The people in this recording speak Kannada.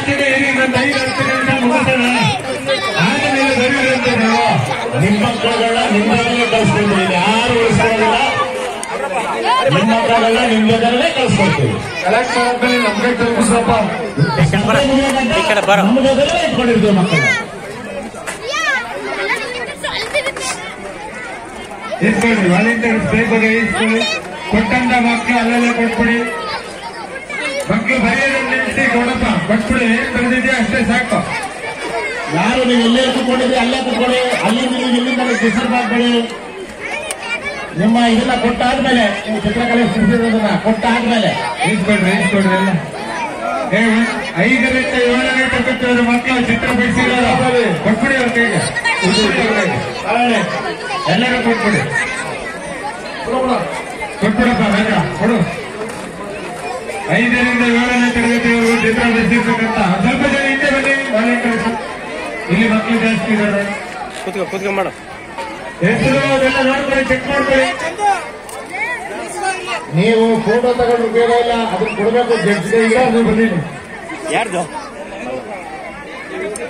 ಆಚೆಗೆ ಇನ್ನೊಂದು 5-10 ನಿಮಿಷ ಮುಗಿಸೋಣ. ಆಮೇಲೆ ದಯವಿಟ್ಟು ನಾವು ನಿಮ್ಮ ಮಕ್ಕಳುಗಳನ್ನ ನಿಮ್ಮದರಲ್ಲೇ ಕಳಿಸ್ಕೊಳ್ತೀವಿ. ಯಾರು ಉಳಿಸ್ಕೊಳ್ಳೋದಿಲ್ಲ. ನಿಮ್ಮ ಮಕ್ಕಳೆಲ್ಲ ನಿಮ್ಮ ಜೊತೆಯಲ್ಲೇ ಕಳಿಸ್ಕೊಳ್ತೀವಿ. ಕಲೆಕ್ಟ್ ಆದ್ಮೇಲೆ ನಮ್ಗೆ ತಲುಪಿಸಪ್ಪ. ನಮ್ಮ ಜೊತೆಯಲ್ಲೇ ಇಟ್ಕೊಂಡಿರ್ತೀವಿ ಮಕ್ಕಳು. ಇಸ್ಕೊಳ್ಳಿ, ವಾಲಂಟಿಯರ್ಸ್ ಬೇಕು ಇಸ್ಕೊಳ್ಳಿ. ಕೊಟ್ಟಂತ ಮಕ್ಕಳು ಅಲ್ಲೆಲ್ಲ ಕೊಟ್ಬಿಡಿ. ಮಕ್ಕಳು ಬರೆಯೋದನ್ನ ನಿಲ್ಲಿಸಿ ಕೊಡಪ್ಪ, ಕೊಟ್ಬಿಡಿ. ಏನ್ ಬರೆದಿದ್ಯಾ ಅಷ್ಟೇ ಸಾಕು. ಯಾರು ನೀವು ಎಲ್ಲೇ ಕುತ್ಕೊಂಡಿದ್ರಿ ಅಲ್ಲೇ ಕುತ್ಕೊಳ್ಳಿ. ಅಲ್ಲಿ ನೀವು ಇಲ್ಲಿಂದ ಡಿಸ್ಟರ್ಬ್ ಆಗ್ಬೇಡಿ. ನಿಮ್ಮ ಇದನ್ನ ಕೊಟ್ಟಾದ್ಮೇಲೆ ನೀವು ಚಿತ್ರಕಲೆ ಸೃಷ್ಟಿರೋದನ್ನ ಕೊಟ್ಟಾದ್ಮೇಲೆ ಇಸ್ಕೊಡ್ರಿ ಎಲ್ಲ. 5ರಿಂದ 7ನೇ ತರಗತಿಯವರು ಮಕ್ಕಳು ಚಿತ್ರ ಬಿಡಿಸಿರೋದು ಕೊಟ್ಬಿಡಿ. ಅವ್ರ ಕೈಗೆ ಎಲ್ಲರೂ ಕೊಟ್ಬಿಡಿ. ಕೊಟ್ಬಿಡಪ್ಪ ಬೇಗ ಕೊಡು. 5ರಿಂದ 7ನೇ ತರಗತಿಯವರು ಚಿತ್ರ ಬಿಡಿಸಿರ್ತಕ್ಕಂಥ ಸ್ವಲ್ಪ ಜನ ಹಿಂದೆ ಬನ್ನಿ. ವಾಲಂಟಿಯರ್ಸ್ ಇಲ್ಲಿ ಮಕ್ಕಳು ಜಾಸ್ತಿ ಇದ್ದಾರೆ. ಕೂತ್ಕೊಂಡ್ ಮಾಡು. ಹೆಸರು ಅದೆಲ್ಲ ನೋಡ್ಕೊಳ್ಳಿ, ಚೆಕ್ ಮಾಡ್ಕೊಳ್ಳಿ. ನೀವು ಫೋಟೋ ತಗೊಂಡ್ರು ಬೇಗ ಇಲ್ಲ, ಅದನ್ನ ಕೊಡಬೇಕು. ಜಡ್ಜ್ಗೆ ಇಲ್ಲ, ಅದು ಬಂದಿದ್ದೀನಿ. ಯಾರ್ದು